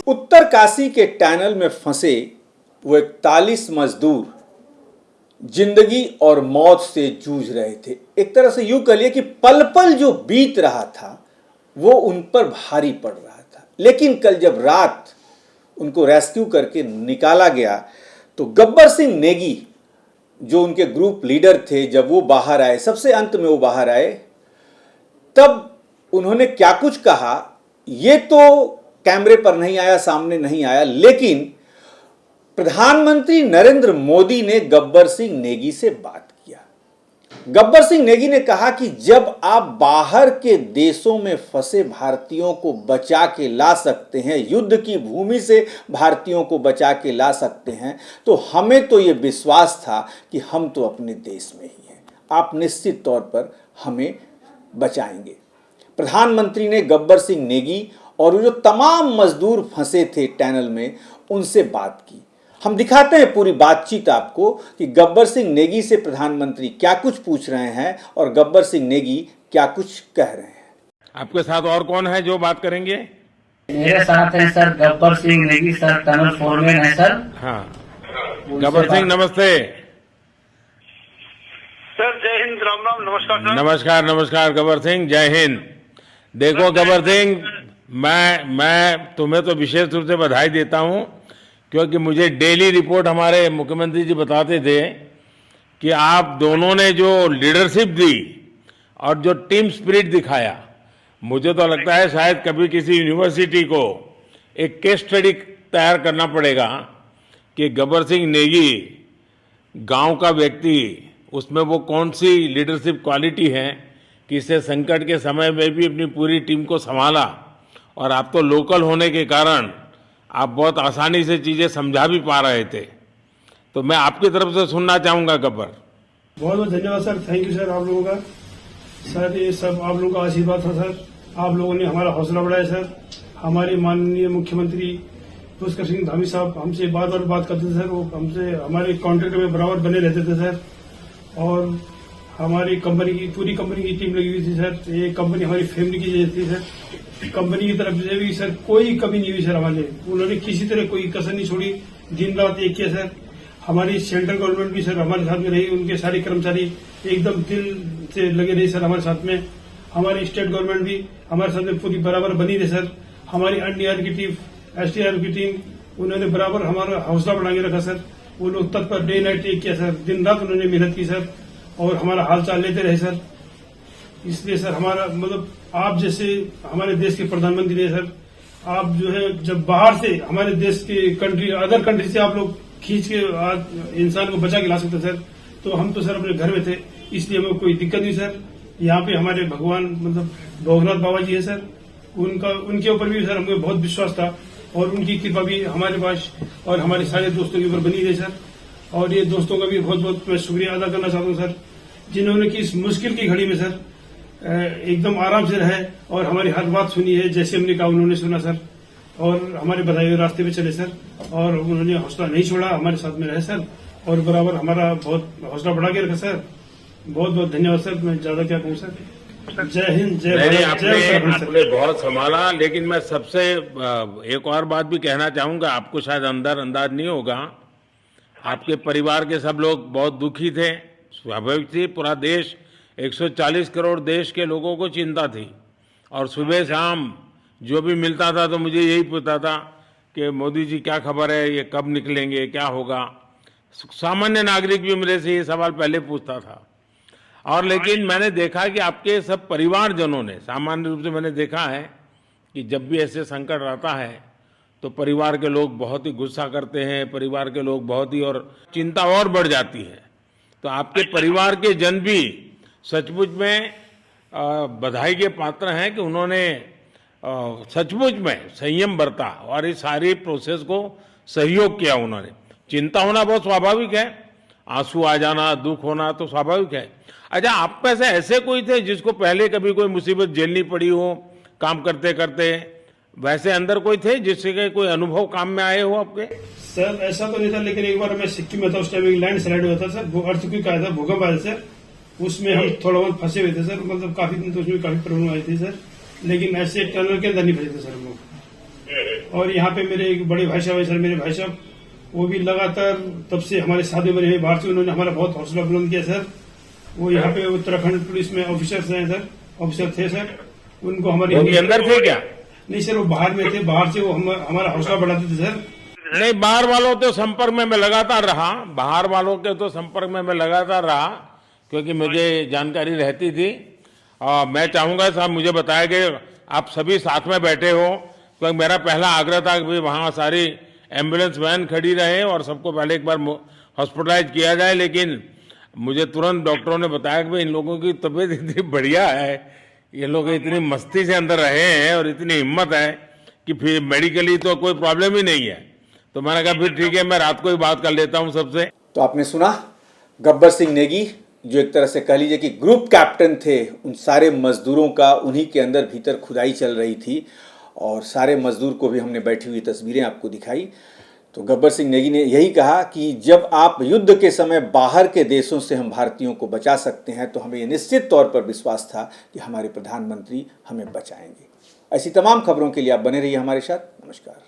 उत्तरकाशी के टनल में फंसे वो 41 मजदूर जिंदगी और मौत से जूझ रहे थे। एक तरह से यूं कह लिए कि पल पल जो बीत रहा था वो उन पर भारी पड़ रहा था। लेकिन कल जब रात उनको रेस्क्यू करके निकाला गया तो गब्बर सिंह नेगी जो उनके ग्रुप लीडर थे, जब वो बाहर आए, सबसे अंत में वो बाहर आए, तब उन्होंने क्या कुछ कहा ये तो कैमरे पर नहीं आया, सामने नहीं आया। लेकिन प्रधानमंत्री नरेंद्र मोदी ने गब्बर सिंह नेगी से बात किया। गब्बर सिंह नेगी ने कहा कि जब आप बाहर के देशों में फंसे भारतीयों को बचा के ला सकते हैं, युद्ध की भूमि से भारतीयों को बचा के ला सकते हैं, तो हमें तो ये विश्वास था कि हम तो अपने देश में ही हैं, आप निश्चित तौर पर हमें बचाएंगे। प्रधानमंत्री ने गब्बर सिंह नेगी और जो तमाम मजदूर फंसे थे टनल में उनसे बात की। हम दिखाते हैं पूरी बातचीत आपको कि गब्बर सिंह नेगी से प्रधानमंत्री क्या कुछ पूछ रहे हैं और गब्बर सिंह नेगी क्या कुछ कह रहे हैं। आपके साथ और कौन है जो बात करेंगे? मेरे साथ है sir Gabbar Singh Negi sir, tunnel foreman है सर। हाँ, गब्बर सिंह नमस्ते सर। जय हिंद, राम राम, नमस्कार सर। नमस्कार नमस्कार गब्बर सिंह, जय हिंद। देखो गब्बर सिंह, मैं तुम्हें तो विशेष रूप से बधाई देता हूं क्योंकि मुझे डेली रिपोर्ट हमारे मुख्यमंत्री जी बताते थे कि आप दोनों ने जो लीडरशिप दी और जो टीम स्पिरिट दिखाया, मुझे तो लगता है शायद कभी किसी यूनिवर्सिटी को एक केस स्टडी तैयार करना पड़ेगा कि गब्बर सिंह नेगी गांव का व्यक्ति, उसमें वो कौन सी लीडरशिप क्वालिटी है कि इससे संकट के समय में भी अपनी पूरी टीम को संभाला। और आप तो लोकल होने के कारण आप बहुत आसानी से चीज़ें समझा भी पा रहे थे, तो मैं आपकी तरफ से सुनना चाहूँगा गब्बर। बहुत बहुत धन्यवाद सर, थैंक यू सर आप लोगों का। सर ये सब आप लोगों का आशीर्वाद था सर, आप लोगों ने हमारा हौसला बढ़ाया सर। हमारे माननीय मुख्यमंत्री पुष्कर सिंह धामी साहब हमसे बात करते थे सर, वो हमसे हमारे कॉन्ट्रैक्ट में बराबर बने रहते थे सर। और हमारी कंपनी की पूरी कंपनी की टीम लगी हुई थी सर। ये कंपनी हमारी फैमिली की जैसी थी सर। कंपनी की तरफ से भी सर कोई कमी नहीं हुई सर हमारे, उन्होंने किसी तरह कोई कसर नहीं छोड़ी, दिन रात एक किया सर। हमारी सेंट्रल गवर्नमेंट भी सर हमारे साथ में रही, उनके सारे कर्मचारी एकदम दिल से लगे रहे सर हमारे साथ में। हमारी स्टेट गवर्नमेंट भी हमारे साथ में पूरी बराबर बनी रही सर। हमारी एनडीआर की टीम, एसडीआर की टीम, उन्होंने बराबर हमारा हौसला बढ़ा के रखा सर। वो लोग तत्पर डे नाइट एक किया सर, दिन रात उन्होंने मेहनत की सर और हमारा हाल चाल लेते रहे सर। इसलिए सर हमारा मतलब आप जैसे हमारे देश के प्रधानमंत्री है सर, आप जो है जब बाहर से हमारे देश के कंट्री अदर कंट्री से आप लोग खींच के इंसान को बचा के ला सकते सर, तो हम तो सर अपने घर में थे, इसलिए हमें कोई दिक्कत नहीं सर। यहाँ पे हमारे भगवान मतलब भोगनाथ बाबा जी है सर, उनके ऊपर भी सर हमें बहुत विश्वास था और उनकी कृपा भी हमारे पास और हमारे सारे दोस्तों के ऊपर बनी रही सर। और ये दोस्तों का भी बहुत बहुत मैं शुक्रिया अदा करना चाहता हूँ सर, जिन्होंने कि इस मुश्किल की घड़ी में सर एकदम आराम से रहे और हमारी हर बात सुनी है, जैसे हमने कहा उन्होंने सुना सर और हमारे बताए हुए रास्ते पे चले सर। और उन्होंने हौसला नहीं छोड़ा, हमारे साथ में रहे सर और बराबर हमारा बहुत हौसला बढ़ा के रखा सर। बहुत बहुत धन्यवाद सर, मैं ज्यादा क्या कहूँ सर। जय हिंद, जय भारत, जय उत्तराखंड। आपने बहुत संभाला, लेकिन मैं सबसे एक और बात भी कहना चाहूंगा, आपको शायद अंदाज नहीं होगा, आपके परिवार के सब लोग बहुत दुखी थे, स्वाभाविक थी। पूरा देश 140 करोड़ देश के लोगों को चिंता थी और सुबह शाम जो भी मिलता था तो मुझे यही पूछता था कि मोदी जी क्या खबर है, ये कब निकलेंगे, क्या होगा। सामान्य नागरिक भी मेरे से ये सवाल पहले पूछता था। और लेकिन मैंने देखा कि आपके सब परिवारजनों ने, सामान्य रूप से मैंने देखा है कि जब भी ऐसे संकट आता है तो परिवार के लोग बहुत ही गुस्सा करते हैं, परिवार के लोग बहुत ही और चिंता और बढ़ जाती है। तो आपके परिवार के जन भी सचमुच में बधाई के पात्र हैं कि उन्होंने सचमुच में संयम बरता और इस सारी प्रोसेस को सहयोग किया। उन्होंने चिंता होना बहुत स्वाभाविक है, आंसू आ जाना, दुख होना तो स्वाभाविक है। अच्छा, आप में से ऐसे कोई थे जिसको पहले कभी कोई मुसीबत झेलनी पड़ी हो काम करते करते, वैसे अंदर कोई थे जिससे कोई अनुभव काम में आए हो आपके? सर ऐसा तो नहीं था, लेकिन एक बार मैं सिक्किम में था, उस टाइम लैंड स्लाइड हुआ था सर, अर्थक्वेक आया था, भूकंप आया सर, उसमें हम थोड़ा बहुत फंसे हुए थे सर, मतलब काफी दिन तो उसमें काफी प्रॉब्लम आई थी सर, लेकिन ऐसे टनल के अंदर नहीं फंसे थे सर हम लोग। और यहाँ पे मेरे एक बड़े भाई साहब है सर, मेरे भाई साहब वो भी लगातार तब से हमारे साथ में रहे बाहर से, उन्होंने हमारा बहुत हौसला बुलंद किया सर। वो यहाँ पे उत्तराखंड पुलिस में ऑफिसर्स हैं सर, ऑफिसर थे सर, उनको हमारे वो भी अंदर थे क्या? नहीं सर, वो बाहर में थे, बाहर से वो हमारा हौसला बढ़ाते थे सर। नहीं, बाहर वालों के संपर्क में मैं लगातार रहा, बाहर वालों के तो संपर्क में मैं लगातार रहा, क्योंकि मुझे जानकारी रहती थी। और मैं चाहूंगा साहब, मुझे बताया कि आप सभी साथ में बैठे हो, क्योंकि मेरा पहला आग्रह था कि वहाँ सारी एम्बुलेंस वैन खड़ी रहे और सबको पहले एक बार हॉस्पिटलाइज किया जाए। लेकिन मुझे तुरंत डॉक्टरों ने बताया कि भाई इन लोगों की तबीयत इतनी बढ़िया है, ये लोग इतनी मस्ती से अंदर रहे हैं और इतनी हिम्मत है कि फिर मेडिकली तो कोई प्रॉब्लम ही नहीं है। तो मैंने कहा फिर ठीक है, मैं रात को ही बात कर लेता हूं सबसे। तो आपने सुना गब्बर सिंह नेगी, जो एक तरह से कह लीजिए कि ग्रुप कैप्टन थे उन सारे मजदूरों का, उन्हीं के अंदर भीतर खुदाई चल रही थी और सारे मजदूर को भी हमने बैठी हुई तस्वीरें आपको दिखाई। तो गब्बर सिंह नेगी ने यही कहा कि जब आप युद्ध के समय बाहर के देशों से हम भारतीयों को बचा सकते हैं तो हमें ये निश्चित तौर पर विश्वास था कि हमारे प्रधानमंत्री हमें बचाएंगे। ऐसी तमाम खबरों के लिए आप बने रहिए हमारे साथ। नमस्कार।